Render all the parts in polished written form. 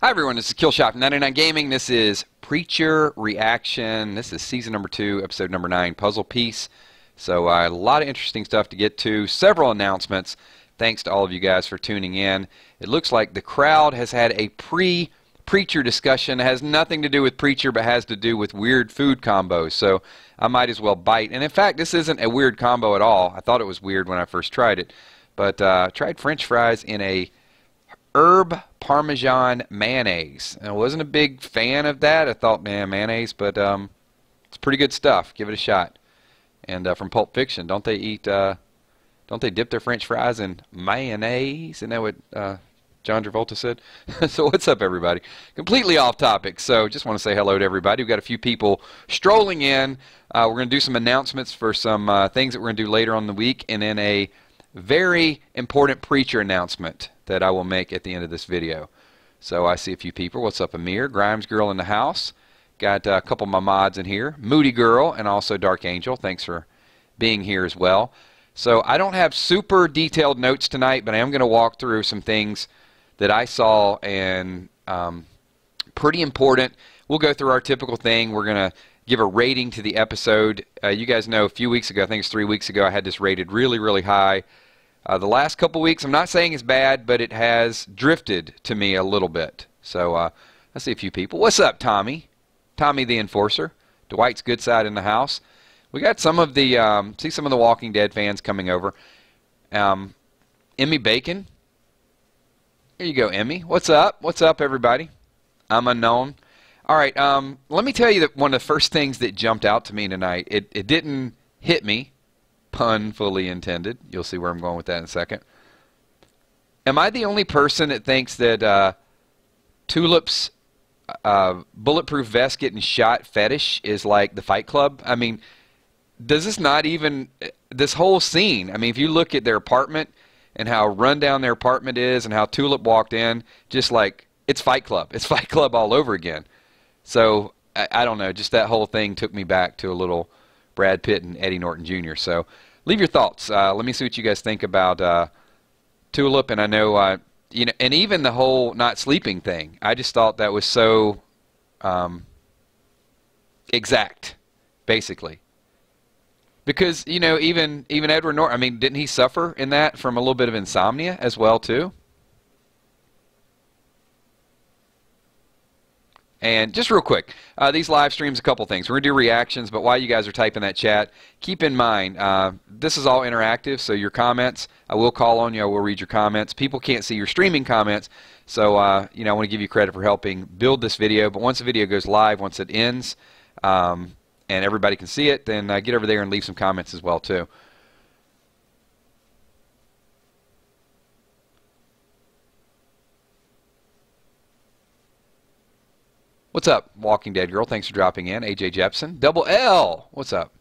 Hi everyone, this is kilzhot from 99 Gaming. This is Preacher Reaction. This is season number 2, episode number 9, Puzzle Piece. So a lot of interesting stuff to get to, several announcements. Thanks to all of you guys for tuning in. It looks like the crowd has had a pre-Preacher discussion. It has nothing to do with Preacher, but has to do with weird food combos. So I might as well bite. And in fact, this isn't a weird combo at all. I thought it was weird when I first tried it. But I tried French fries in a herb Parmesan mayonnaise. I wasn't a big fan of that. I thought, man, mayonnaise, but it's pretty good stuff. Give it a shot. And from Pulp Fiction, don't they dip their French fries in mayonnaise? Isn't that what John Travolta said? So what's up, everybody? Completely off topic. So just want to say hello to everybody. We've got a few people strolling in. We're going to do some announcements for some things that we're going to do later on in the week, and then a very important Preacher announcement that I will make at the end of this video. So I see a few people. What's up, Amir? Grimes Girl in the house. Got a couple of my mods in here. Moody Girl and also Dark Angel. Thanks for being here as well. So I don't have super detailed notes tonight, but I am going to walk through some things that I saw and pretty important. We'll go through our typical thing. We're going to give a rating to the episode. You guys know a few weeks ago, I think it's 3 weeks ago, I had this rated really, really high. The last couple weeks, I'm not saying it's bad, but it has drifted to me a little bit. So I see a few people. What's up, Tommy? Tommy the Enforcer. Dwight's Good Side in the house. We got some of the see some of the Walking Dead fans coming over. Emmy Bacon. Here you go, Emmy. What's up? What's up, everybody? I'm unknown. All right. Let me tell you that one of the first things that jumped out to me tonight. It didn't hit me. Pun fully intended. You'll see where I'm going with that in a second. Am I the only person that thinks that Tulip's bulletproof vest getting shot fetish is like the Fight Club? I mean, does this not even, this whole scene, I mean, if you look at their apartment and how run down their apartment is and how Tulip walked in, just like, it's Fight Club. It's Fight Club all over again. So, I don't know, just that whole thing took me back to a little Brad Pitt and Eddie Norton Jr. So leave your thoughts. Let me see what you guys think about Tulip. And I know, you know, and even the whole not sleeping thing. I just thought that was so exact, basically. Because, you know, even Edward Norton, I mean, didn't he suffer in that from a little bit of insomnia as well, too? And just real quick, these live streams, a couple things. We're going to do reactions, but while you guys are typing that chat, keep in mind, this is all interactive, so your comments, I will call on you, I will read your comments. People can't see your streaming comments, so you know, I want to give you credit for helping build this video, but once the video goes live, once it ends, and everybody can see it, then get over there and leave some comments as well, too. What's up, Walking Dead Girl? Thanks for dropping in. AJ Jepson. Double L. What's up?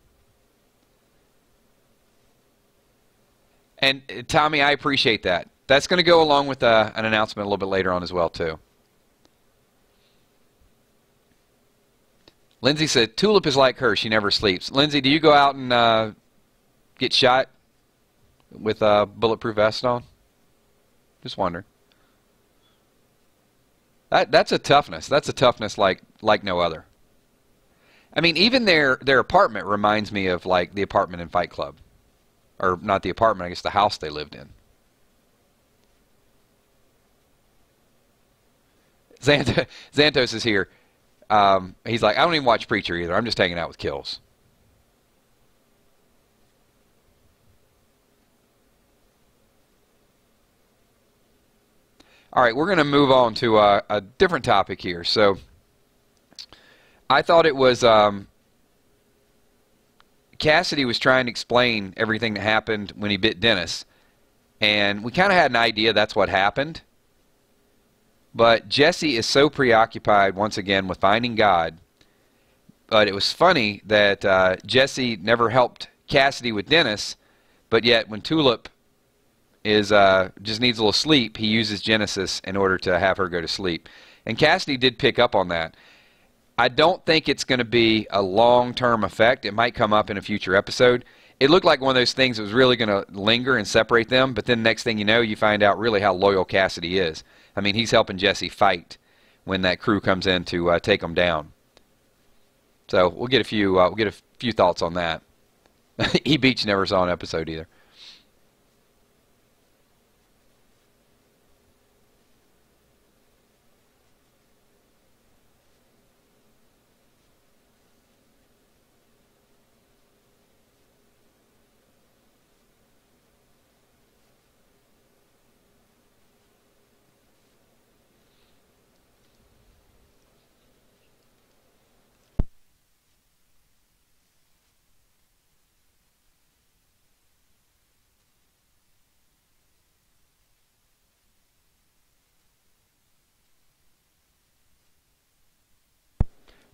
And Tommy, I appreciate that. That's going to go along with an announcement a little bit later on as well, too. Lindsay said, Tulip is like her. She never sleeps. Lindsay, do you go out and get shot with a bulletproof vest on? Just wondering. That's a toughness. That's a toughness like no other. I mean, even their apartment reminds me of like the apartment in Fight Club. Or not the apartment, I guess the house they lived in. Xantos is here. He's like, I don't even watch Preacher either. I'm just hanging out with Kills. All right, we're going to move on to a different topic here. So I thought it was Cassidy was trying to explain everything that happened when he bit Denis. And we kind of had an idea that's what happened. But Jesse is so preoccupied, once again, with finding God. But it was funny that Jesse never helped Cassidy with Denis, but yet when Tulip is just needs a little sleep, he uses Genesis in order to have her go to sleep. And Cassidy did pick up on that. I don't think it's going to be a long-term effect. It might come up in a future episode. It looked like one of those things that was really going to linger and separate them, but then next thing you know, you find out really how loyal Cassidy is. I mean, he's helping Jesse fight when that crew comes in to take them down. So we'll get a few thoughts on that. E Beach never saw an episode either.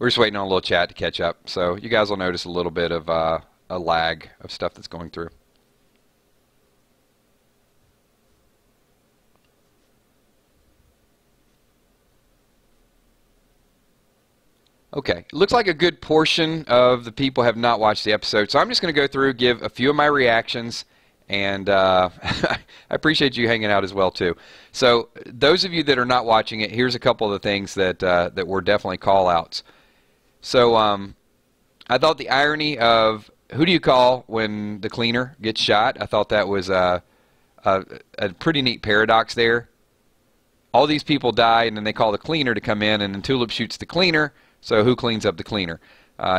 We're just waiting on a little chat to catch up, so you guys will notice a little bit of a lag of stuff that's going through. Okay, looks like a good portion of the people have not watched the episode, so I'm just going to go through, give a few of my reactions, and I appreciate you hanging out as well too. So those of you that are not watching it, here's a couple of the things that that were definitely call-outs. So I thought the irony of who do you call when the cleaner gets shot, I thought that was a pretty neat paradox there. All these people die, and then they call the cleaner to come in, and then Tulip shoots the cleaner, so who cleans up the cleaner?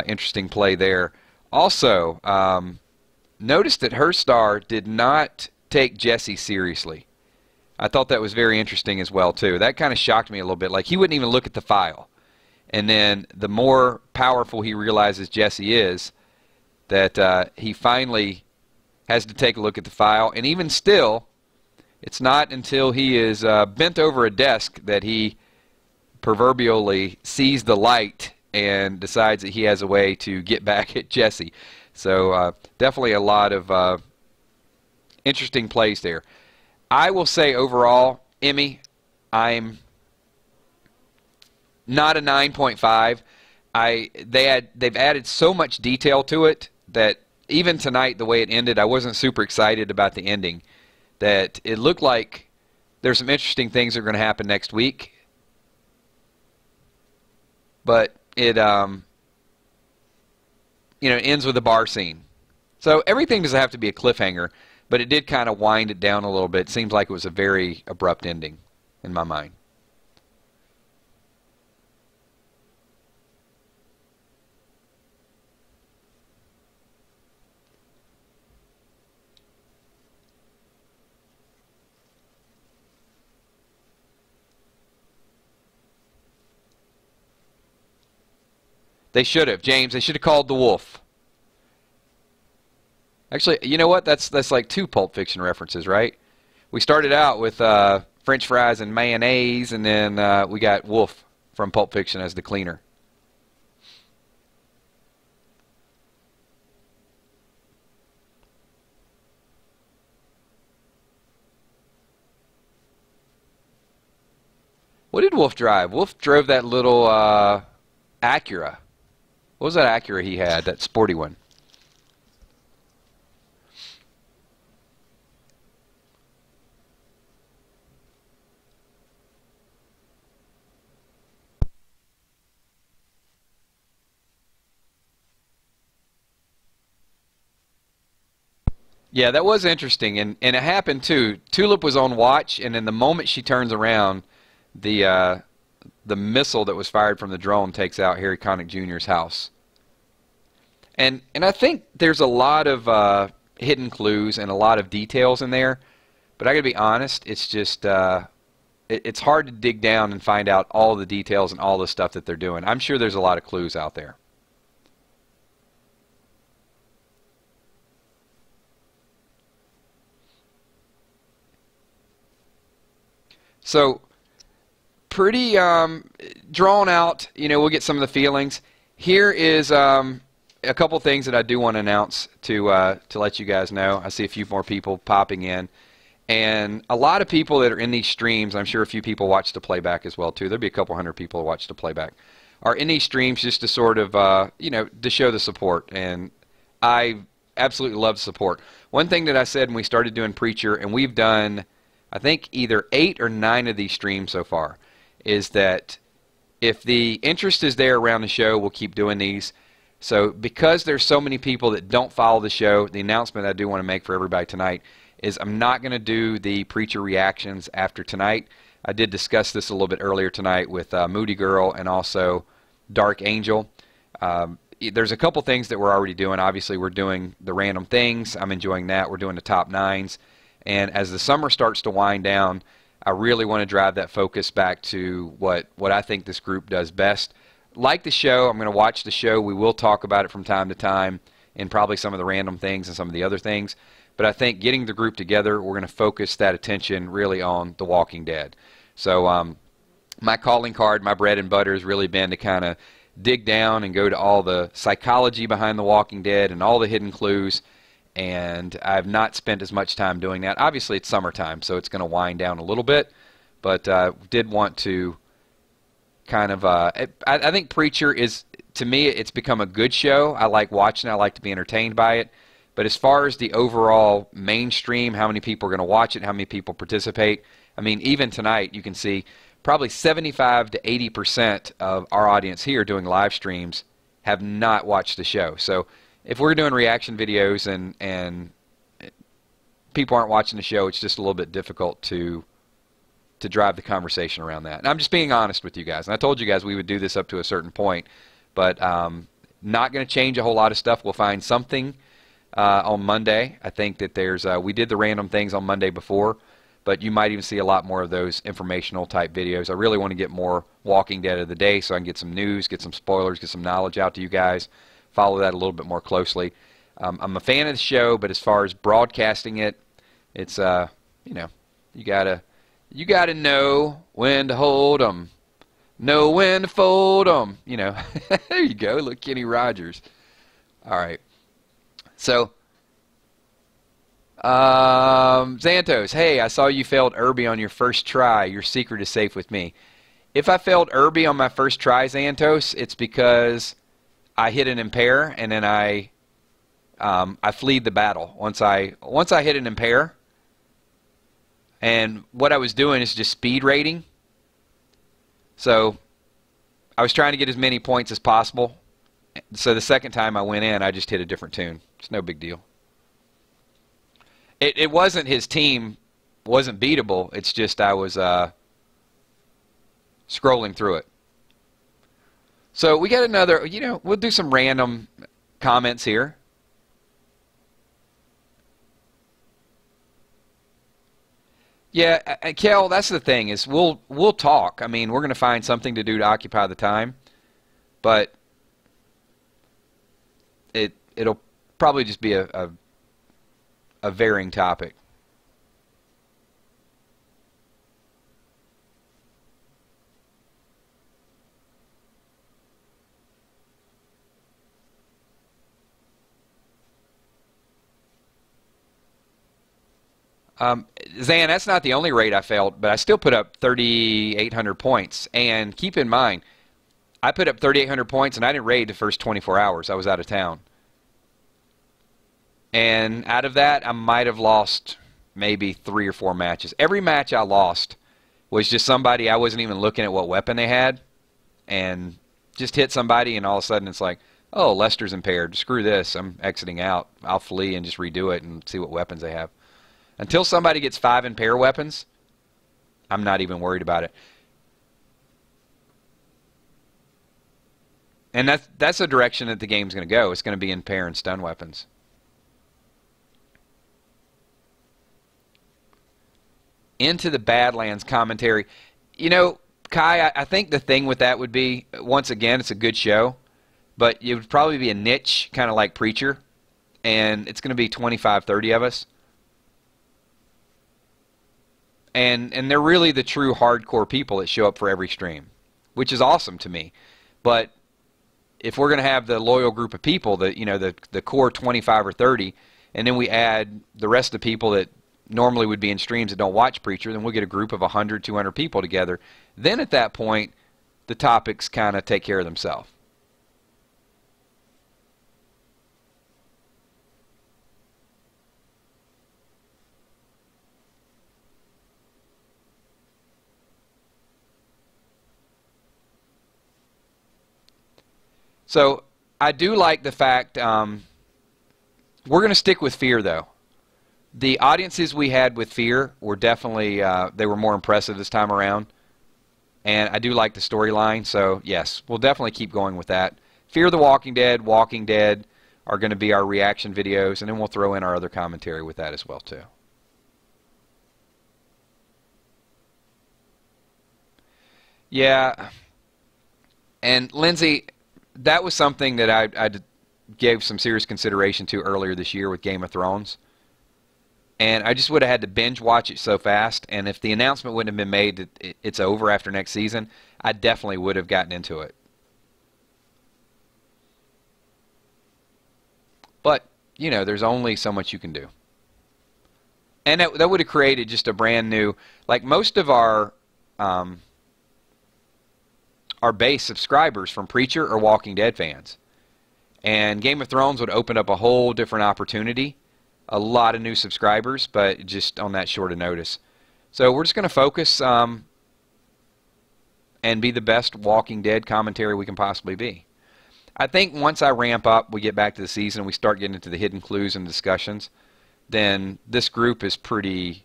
Interesting play there. Also, notice that her star did not take Jesse seriously. I thought that was very interesting as well, too. That kind of shocked me a little bit. Like, he wouldn't even look at the file. And then the more powerful he realizes Jesse is, that he finally has to take a look at the file. And even still, it's not until he is bent over a desk that he proverbially sees the light and decides that he has a way to get back at Jesse. So definitely a lot of interesting plays there. I will say overall, Emmy, I'm not a 9.5. They've added so much detail to it that even tonight, the way it ended, I wasn't super excited about the ending. That it looked like there's some interesting things that are going to happen next week, but it it ends with a bar scene. So everything doesn't have to be a cliffhanger, but it did kind of wind it down a little bit. It seems like it was a very abrupt ending in my mind. They should have, James. They should have called the wolf. Actually, you know what? That's like two Pulp Fiction references, right? We started out with French fries and mayonnaise, and then we got Wolf from Pulp Fiction as the cleaner. What did Wolf drive? Wolf drove that little Acura. What was that Acura he had, that sporty one? Yeah, that was interesting, and it happened too. Tulip was on watch, and then the moment she turns around, the missile that was fired from the drone takes out Harry Connick Jr.'s house. And I think there's a lot of hidden clues and a lot of details in there, but I gotta be honest, it's just it's hard to dig down and find out all the details and all the stuff that they're doing. I'm sure there's a lot of clues out there. So pretty drawn out. We'll get some of the feelings. Here is a couple things that I do want to announce to let you guys know. I see a few more people popping in, and a lot of people that are in these streams. I'm sure a few people watch the playback as well too. There'll be a couple hundred people who watch the playback. Are in these streams just to sort of to show the support, and I absolutely love the support. One thing that I said when we started doing Preacher, and we've done I think either 8 or 9 of these streams so far, is that if the interest is there around the show, we'll keep doing these. So because there's so many people that don't follow the show, the announcement I do want to make for everybody tonight is I'm not going to do the preacher reactions after tonight. I did discuss this a little bit earlier tonight with Moody Girl and also Dark Angel. There's a couple things that we're already doing. Obviously, we're doing the random things. I'm enjoying that. We're doing the top nines. And as the summer starts to wind down, I really want to drive that focus back to what I think this group does best. Like the show, I'm going to watch the show. We will talk about it from time to time and probably some of the random things and some of the other things. But I think getting the group together, we're going to focus that attention really on The Walking Dead. So my calling card, my bread and butter has really been to kind of dig down and go to all the psychology behind The Walking Dead and all the hidden clues. And I've not spent as much time doing that. Obviously, it's summertime, so it's going to wind down a little bit. But did want to kind of I think Preacher is, to me, it's become a good show. I like watching it. I like to be entertained by it. But as far as the overall mainstream, how many people are going to watch it, how many people participate, I mean, even tonight you can see probably 75 to 80% of our audience here doing live streams have not watched the show. So if we're doing reaction videos and people aren't watching the show, it's just a little bit difficult to drive the conversation around that. And I'm just being honest with you guys. And I told you guys we would do this up to a certain point, but not going to change a whole lot of stuff. We'll find something on Monday. I think that there's we did the random things on Monday before, but you might even see a lot more of those informational type videos. I really want to get more Walking Dead of the day so I can get some news, get some spoilers, get some knowledge out to you guys, follow that a little bit more closely. I'm a fan of the show, but as far as broadcasting it, it's you know, you gotta know when to hold 'em, know when to fold 'em. You know, there you go. Look, Kenny Rogers. All right. So, Xantos, hey, I saw you failed Irby on your first try. Your secret is safe with me. If I failed Irby on my first try, Xantos, it's because I hit an impair and then I fleed the battle. Once I hit an impair, and what I was doing is just speed rating. So I was trying to get as many points as possible. So the second time I went in, I just hit a different tune. It's no big deal. It wasn't his team wasn't beatable. It's just I was scrolling through it. So we got another, you know, we'll do some random comments here. Yeah, Kel, that's the thing is we'll talk. I mean, we're going to find something to do to occupy the time, but it'll probably just be a varying topic. Zan, that's not the only raid I failed, but I still put up 3,800 points. And keep in mind, I put up 3,800 points, and I didn't raid the first 24 hours. I was out of town. And out of that, I might have lost maybe 3 or 4 matches. Every match I lost was just somebody I wasn't even looking at what weapon they had, and just hit somebody, and all of a sudden it's like, oh, Lester's impaired. Screw this. I'm exiting out. I'll flee and just redo it and see what weapons they have. Until somebody gets 5 impair weapons, I'm not even worried about it. And that's the direction that the game's going to go. It's going to be impair and stun weapons. Into the Badlands commentary. You know, Kai, I think the thing with that would be, once again, it's a good show, but it would probably be a niche, kind of like Preacher, and it's going to be 25, 30 of us. And they're really the true hardcore people that show up for every stream, which is awesome to me. But if we're going to have the loyal group of people, the core 25 or 30, and then we add the rest of the people that normally would be in streams that don't watch Preacher, then we'll get a group of 100, 200 people together. Then at that point, the topics kind of take care of themselves. So I do like the fact we're going to stick with Fear, though. The audiences we had with Fear were definitely they were more impressive this time around. And I do like the storyline, so yes, we'll definitely keep going with that. Fear the Walking Dead, Walking Dead are going to be our reaction videos, and then we'll throw in our other commentary with that as well, too. Yeah, and Lindsay, that was something that I gave some serious consideration to earlier this year with Game of Thrones. And I just would have had to binge watch it so fast, and if the announcement wouldn't have been made that it's over after next season, I definitely would have gotten into it. But, you know, there's only so much you can do. And that would have created just a brand new, like most of our base subscribers from Preacher are Walking Dead fans. And Game of Thrones would open up a whole different opportunity. A lot of new subscribers, but just on that short of notice. So we're just going to focus and be the best Walking Dead commentary we can possibly be. I think once I ramp up, we get back to the season, and we start getting into the hidden clues and discussions, then this group is pretty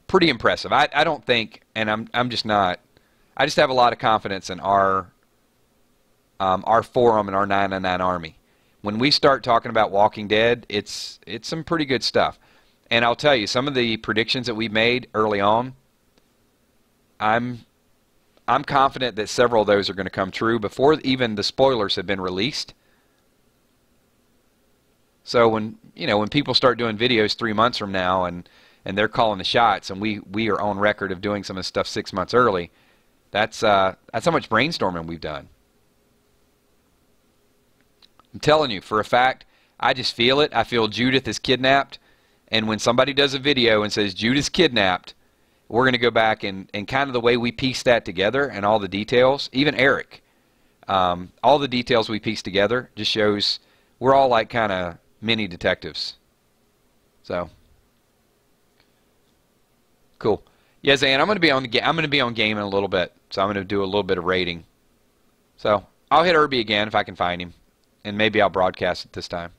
impressive. I don't think, and I'm just not, I just have a lot of confidence in our forum and our 999 Army. When we start talking about Walking Dead, it's some pretty good stuff. And I'll tell you, some of the predictions that we made early on, I'm confident that several of those are going to come true before even the spoilers have been released. So when people start doing videos 3 months from now and they're calling the shots, and we are on record of doing some of the stuff 6 months early, that's how much brainstorming we've done. I'm telling you, for a fact, I just feel it. I feel Judith is kidnapped. And when somebody does a video and says Judith's kidnapped, we're going to go back and kind of the way we piece that together and all the details, even Eric, all the details we piece together just shows we're all like kind of mini detectives. So, cool. Yeah, Zan, I'm going to be on game in a little bit, so I'm going to do a little bit of rating. So I'll hit Irby again if I can find him. And maybe I'll broadcast it this time.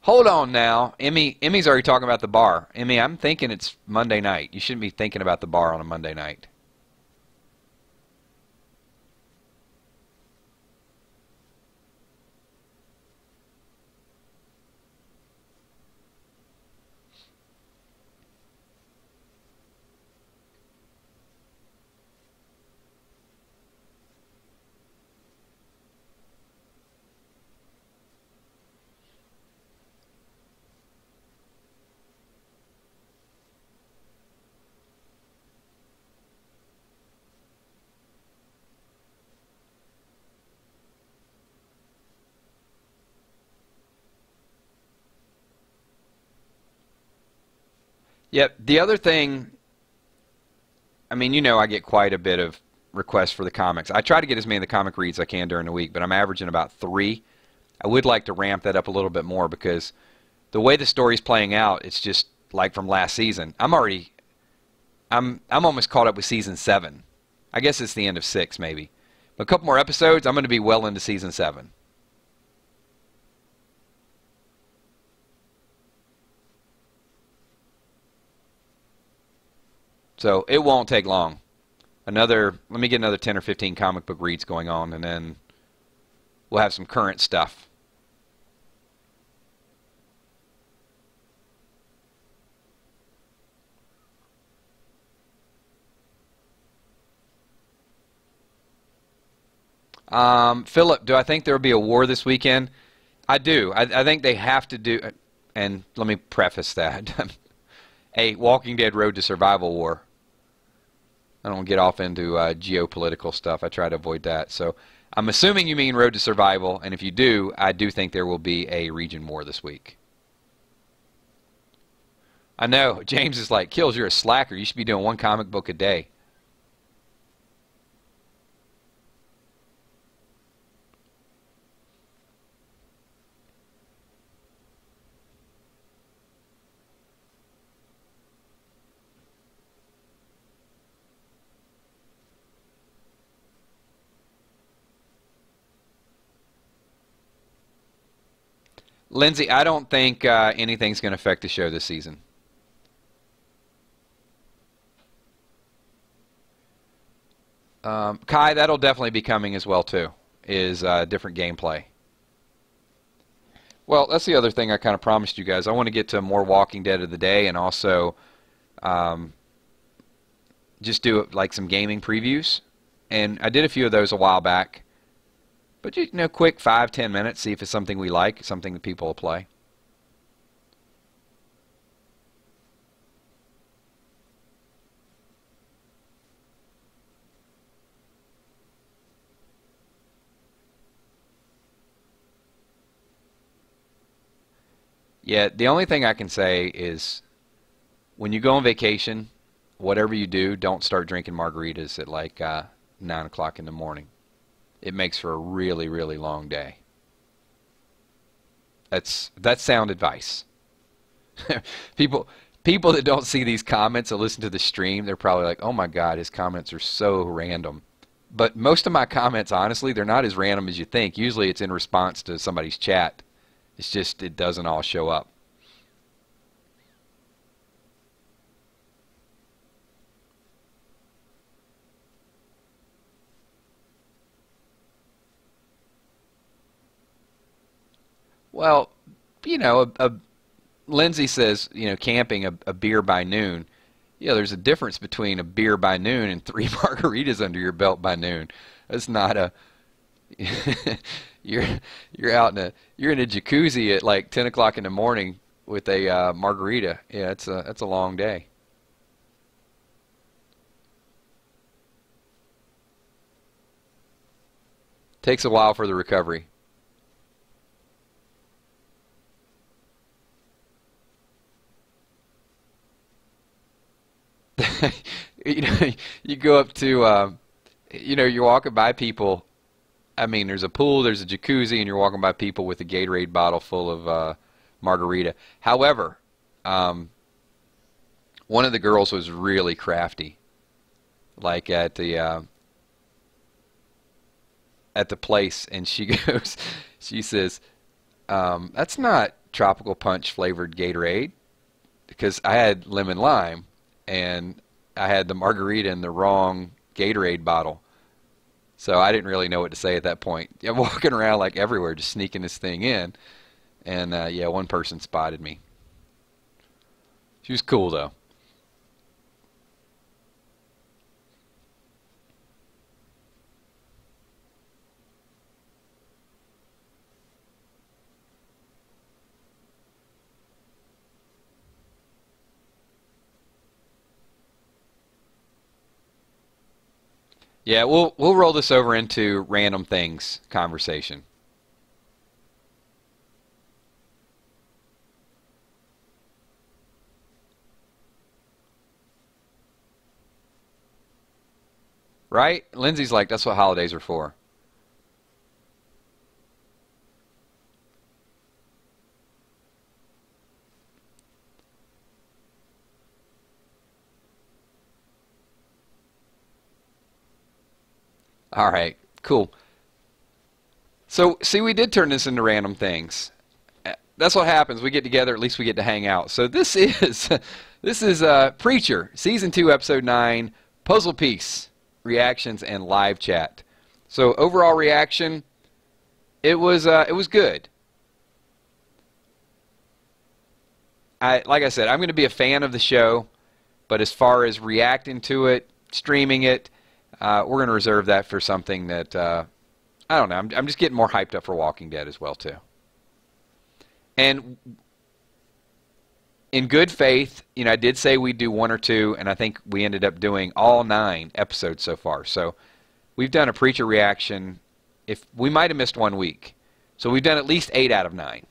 Hold on now. Emmy's already talking about the bar. Emmy, I'm thinking it's Monday night. You shouldn't be thinking about the bar on a Monday night. Yep. The other thing, I mean, I get quite a bit of requests for the comics. I try to get as many of the comic reads as I can during the week, but I'm averaging about 3. I would like to ramp that up a little bit more because the way the story's playing out, it's just like from last season. I'm almost caught up with season 7. I guess it's the end of 6 maybe. But a couple more episodes, I'm going to be well into season 7. So it won't take long. Let me get another 10 or 15 comic book reads going on, and then we'll have some current stuff. Philip, do I think there will be a war this weekend? I do. I think they have to do, and let me preface that. A Walking Dead Road to Survival war. I don't get off into geopolitical stuff. I try to avoid that. So I'm assuming you mean Road to Survival, and if you do, I do think there will be a region war this week. I know. James is like, Kills, you're a slacker. You should be doing one comic book a day. Lindsay, I don't think anything's going to affect the show this season. Kai, that'll definitely be coming as well too, is different gameplay. Well, that's the other thing I kind of promised you guys. I want to get to more Walking Dead of the day, and also just do like some gaming previews. And I did a few of those a while back. But you know, quick 5-10 minutes, see if it's something we like, something that people will play. Yeah, the only thing I can say is when you go on vacation, whatever you do, don't start drinking margaritas at like 9 o'clock in the morning. It makes for a really, really long day. That's sound advice. people that don't see these comments and listen to the stream, they're probably like, oh my God, his comments are so random. But most of my comments, honestly, they're not as random as you think. Usually it's in response to somebody's chat. It's just it doesn't all show up. Well, you know, Lindsay says, you know, camping a beer by noon. Yeah, there's a difference between a beer by noon and 3 margaritas under your belt by noon. That's not a you're out in a jacuzzi at like 10 o'clock in the morning with a margarita. Yeah, that's a long day. Takes a while for the recovery. You know, you go up to, you know, you're walking by people. I mean, there's a pool, there's a jacuzzi, and you're walking by people with a Gatorade bottle full of margarita. However, one of the girls was really crafty. Like at the place, and she goes, she says, "That's not tropical punch flavored Gatorade," because I had lemon lime, and I had the margarita in the wrong Gatorade bottle. So I didn't really know what to say at that point. I'm walking around like everywhere, just sneaking this thing in. And yeah, one person spotted me. She was cool though. Yeah, we'll roll this over into random things conversation. Right? Lindsay's like, that's what holidays are for. All right, cool. So, see, we did turn this into random things. That's what happens. We get together, at least we get to hang out. So this is this is Preacher, Season 2, Episode 9, Puzzle Piece, reactions, and live chat. So overall reaction, it was good. Like I said, I'm going to be a fan of the show, but as far as reacting to it, streaming it, we're going to reserve that for something that, I don't know, I'm just getting more hyped up for Walking Dead as well, too. And in good faith, you know, I did say we'd do 1 or 2, and I think we ended up doing all 9 episodes so far. So we've done a Preacher reaction. If we might have missed 1 week. So we've done at least 8 out of 9.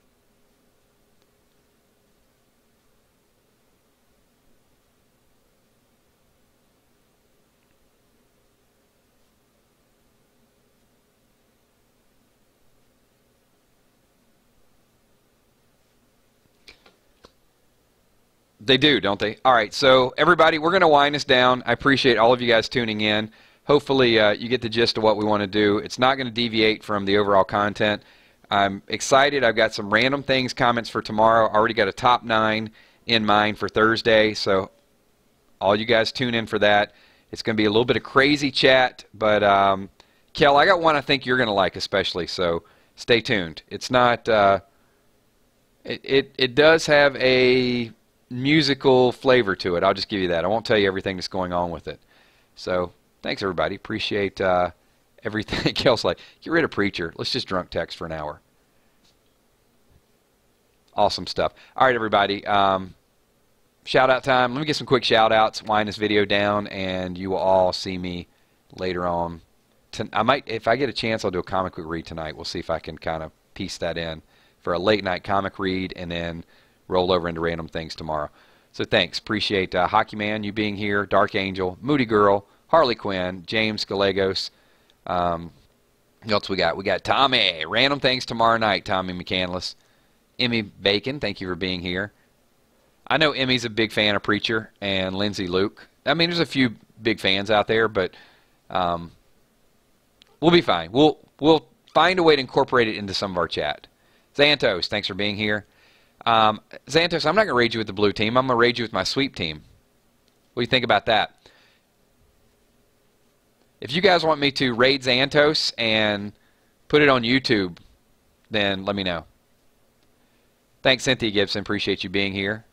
They do, don't they? All right, so everybody, we're going to wind this down. I appreciate all of you guys tuning in. Hopefully you get the gist of what we want to do. It's not going to deviate from the overall content. I'm excited. I've got some random things, comments for tomorrow. I already got a top 9 in mind for Thursday, so all you guys tune in for that. It's going to be a little bit of crazy chat, but Kel, I got one I think you're going to like especially, so stay tuned. It's not, it does have a musical flavor to it. I'll just give you that. I won't tell you everything that's going on with it. So thanks, everybody. Appreciate everything. Kel's like, get rid of Preacher. Let's just drunk text for an hour. Awesome stuff. All right, everybody. Shout out time. Let me get some quick shout outs, wind this video down, and you will all see me later on. I might, if I get a chance, I'll do a comic book read tonight. We'll see if I can kind of piece that in for a late night comic read and then roll over into random things tomorrow. So thanks. Appreciate Hockey Man, you being here, Dark Angel, Moody Girl, Harley Quinn, James Gallegos. What else we got? We got Tommy. Random things tomorrow night, Tommy McCandless. Emmy Bacon, thank you for being here. I know Emmy's a big fan of Preacher, and Lindsay Luke. I mean, there's a few big fans out there, but we'll be fine. We'll find a way to incorporate it into some of our chat. Xantos, thanks for being here. Xantos, I'm not going to raid you with the blue team. I'm going to raid you with my sweep team. What do you think about that? If you guys want me to raid Xantos and put it on YouTube, then let me know. Thanks, Cynthia Gibson. Appreciate you being here.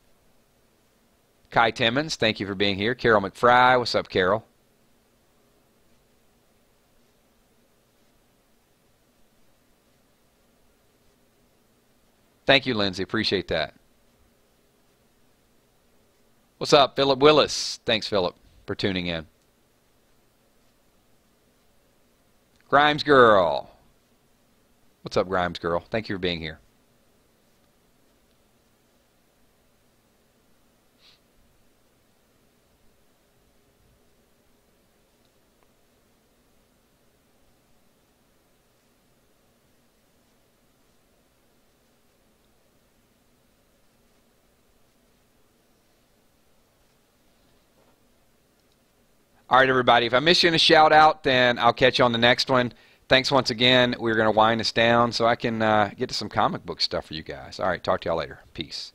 Kai Timmons, thank you for being here. Carol McFry, what's up, Carol? Thank you, Lindsay. Appreciate that. What's up, Philip Willis? Thanks, Philip, for tuning in. Grimes Girl. What's up, Grimes Girl? Thank you for being here. All right, everybody. If I miss you in a shout out, then I'll catch you on the next one. Thanks once again. We're going to wind this down so I can get to some comic book stuff for you guys. All right, talk to y'all later. Peace.